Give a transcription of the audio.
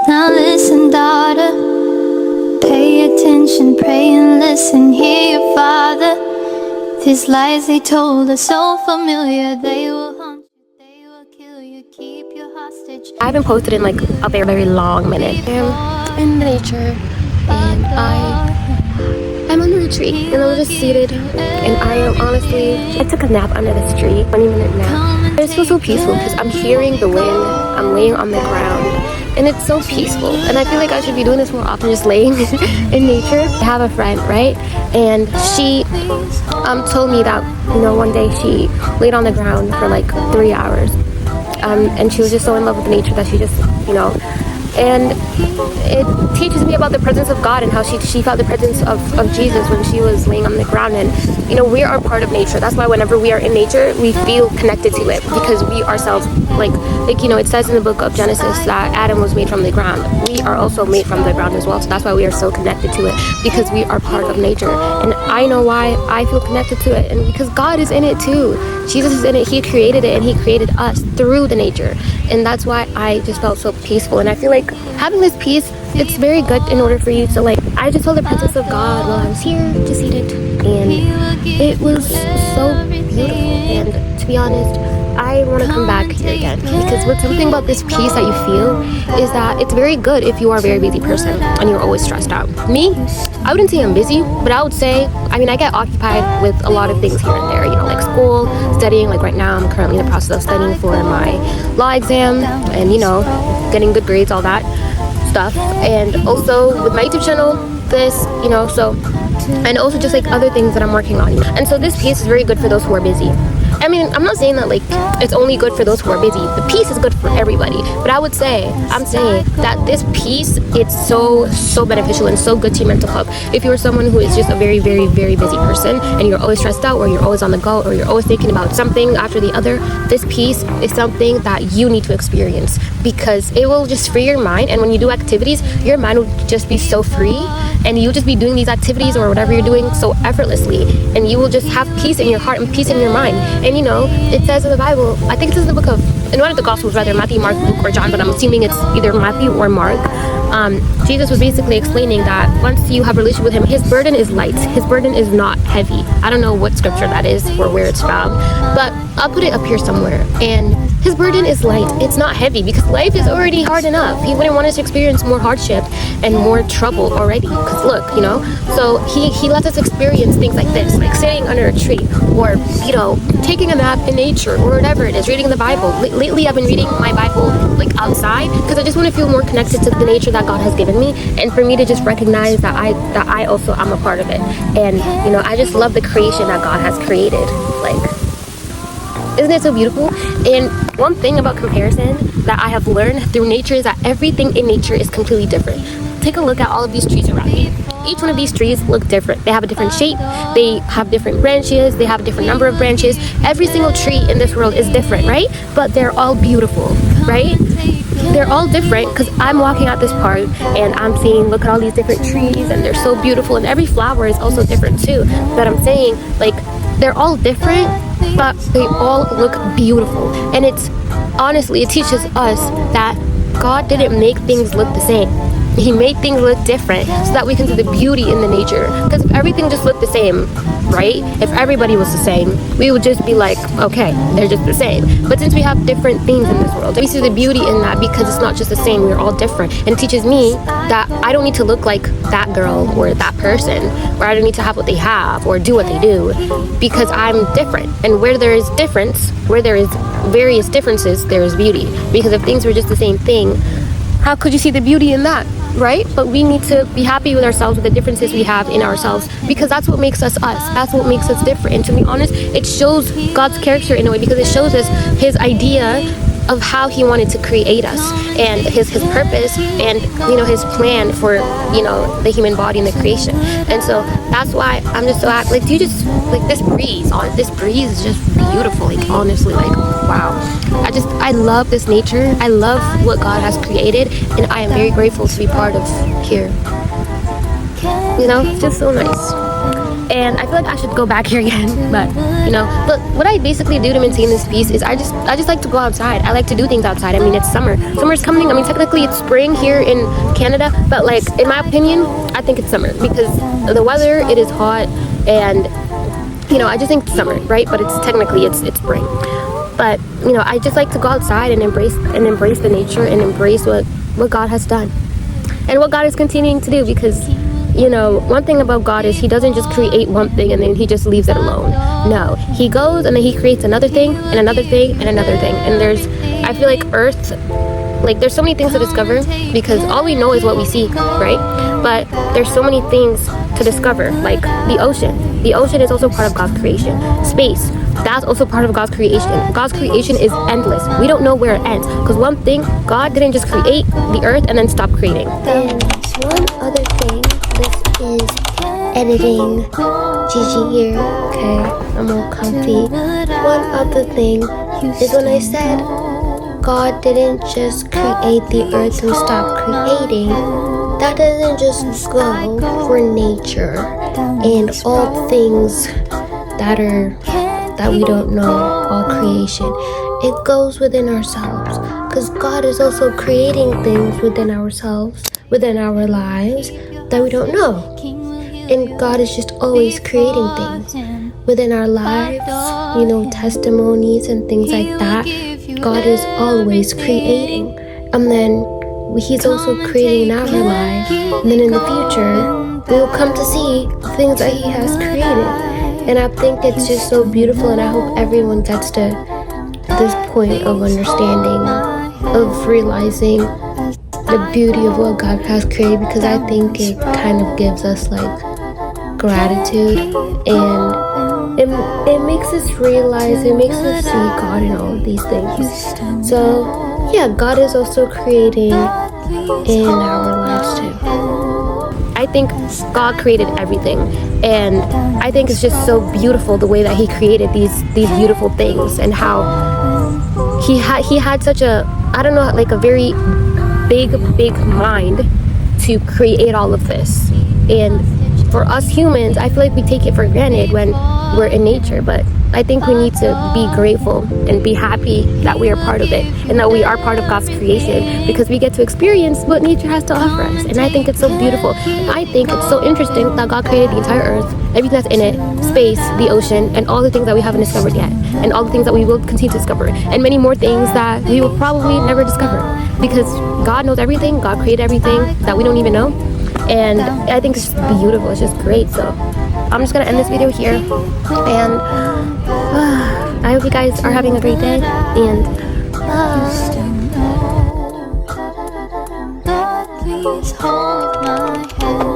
Now listen, daughter, pay attention, pray and listen, hear your father. These lies they told are so familiar, they will haunt you, they will kill you, keep you hostage. I haven't posted in like a very, very long minute. I'm in nature and I'm under a tree and I'm just seated and I am honestly, I took a nap under this tree, 20-minute nap. I just feel so peaceful because I'm hearing the wind, I'm laying on the ground and it's so peaceful and I feel like I should be doing this more often, just laying in nature. I have a friend, right? And she told me that, you know, one day she laid on the ground for like 3 hours and she was just so in love with nature that she just, you know, and it teaches me about the presence of God and how she felt the presence of Jesus when she was laying on the ground. And you know, we are part of nature. That's why whenever we are in nature, we feel connected to it because we ourselves, like you know, it says in the book of Genesis that Adam was made from the ground. We are also made from the ground as well. So that's why we are so connected to it, because we are part of nature. And I know why I feel connected to it, and because God is in it too. Jesus is in it. He created it and he created us through the nature. And that's why I just felt so peaceful. And I feel like having this peace, it's very good in order for you to like, I just felt the presence of God while I was here, just seated. And it was so beautiful. And to be honest, I want to come back here again because what's something about this peace that you feel is that it's very good if you are a very busy person and you're always stressed out. Me, I wouldn't say I'm busy, but I would say, I mean, I get occupied with a lot of things here and there, you know, like school, studying. Like right now, I'm currently in the process of studying for my law exam and, you know, getting good grades, all that stuff. And also with my YouTube channel, this, you know, so, and also just like other things that I'm working on. And so this piece is very good for those who are busy. I mean, I'm not saying that like it's only good for those who are busy. The peace is good for everybody. But I'm saying that this piece, it's so beneficial and so good to your mental health. If you're someone who is just a very, very, very busy person and you're always stressed out or you're always on the go or you're always thinking about something after the other, this piece is something that you need to experience because it will just free your mind. And when you do activities, your mind will just be so free and you'll just be doing these activities or whatever you're doing so effortlessly, and you will just have peace in your heart and peace in your mind. And you know, it says in the Bible, I think it says in the book of, in one of the Gospels rather, Matthew, Mark, Luke, or John, but I'm assuming it's either Matthew or Mark. Jesus was basically explaining that once you have a relationship with him, his burden is light. His burden is not heavy. I don't know what scripture that is or where it's found, but I'll put it up here somewhere. And his burden is light. It's not heavy because life is already hard enough. He wouldn't want us to experience more hardship and more trouble already. Because look, you know, so he lets us experience things like this, like sitting under a tree or, you know, taking a nap in nature or whatever it is, reading the Bible. Lately, I've been reading my Bible like outside because I just want to feel more connected to the nature that God has given me, and for me to just recognize that I also am a part of it. And you know, I just love the creation that God has created. Like, isn't it so beautiful? And one thing about comparison that I have learned through nature is that everything in nature is completely different. Take a look at all of these trees around me. Each one of these trees look different. They have a different shape, they have different branches, they have a different number of branches. Every single tree in this world is different, right? But they're all beautiful, right? They're all different because I'm walking out this park and I'm seeing, look at all these different trees and they're so beautiful, and every flower is also different too. But I'm saying, like, they're all different, but they all look beautiful. And it's honestly, it teaches us that God didn't make things look the same. He made things look different so that we can see the beauty in the nature. Because if everything just looked the same, right? If everybody was the same, we would just be like, okay, they're just the same. But since we have different things in this world, we see the beauty in that because it's not just the same, we're all different. And it teaches me that I don't need to look like that girl or that person, or I don't need to have what they have or do what they do, because I'm different. And where there is difference, where there is various differences, there is beauty. Because if things were just the same thing, how could you see the beauty in that? Right? But we need to be happy with ourselves, with the differences we have in ourselves, because that's what makes us us. That's what makes us different. And to be honest, it shows God's character in a way, because it shows us his idea of how he wanted to create us and his purpose and, you know, his plan for, you know, the human body and the creation. And so that's why I'm just so happy. Like, do you just, like, this breeze is just beautiful. Like, honestly, like, wow. I love this nature. I love what God has created, and I am very grateful to be part of here. You know, it's just so nice. And I feel like I should go back here again, but but what I basically do to maintain this peace is I just like to go outside. I like to do things outside. I mean, it's summer's coming. I mean, technically it's spring here in Canada, but like in my opinion, I think it's summer because the weather, it is hot, and I just think it's summer, right? But it's technically it's spring. But I just like to go outside and embrace the nature and embrace what God has done and what God is continuing to do, because one thing about God is he doesn't just create one thing and then he just leaves it alone. No, he goes and then he creates another thing and another thing and another thing. And I feel like Earth, like there's so many things to discover because all we know is what we see, right? But there's so many things to discover, like the ocean. The ocean is also part of God's creation. Space, that's also part of God's creation. God's creation is endless. We don't know where it ends, because one thing, God didn't just create the earth and then stop creating. And one other thing, this is editing. Gigi here. Okay, I'm all comfy. One other thing is when I said God didn't just create the earth and stop creating, that doesn't just go for nature and all things that we don't know, all creation. It goes within ourselves, because God is also creating things within ourselves, within our lives that we don't know. And God is just always creating things within our lives, testimonies and things like that. God is always creating. And then he's also creating in our life. And then in the future, we will come to see the things that he has created. And I think it's just so beautiful, and I hope everyone gets to this point of understanding, of realizing the beauty of what God has created, because I think it kind of gives us like gratitude, and it makes us realize, it makes us see God in all of these things. So yeah, God is also creating in our lives too. I think God created everything, and I think it's just so beautiful the way that he created these beautiful things, and how he had such a, I don't know, like a very big mind to create all of this. And for us humans, I feel like we take it for granted when we're in nature, but I think we need to be grateful and be happy that we are part of it and that we are part of God's creation, because we get to experience what nature has to offer us. And I think it's so beautiful. I think it's so interesting that God created the entire earth, everything that's in it, space, the ocean, and all the things that we haven't discovered yet, and all the things that we will continue to discover, and many more things that we will probably never discover, because God knows everything. God created everything that we don't even know. And I think it's just beautiful. It's just great. So I'm just gonna end this video here, and I hope you guys are having a great day, and Please hold my hand.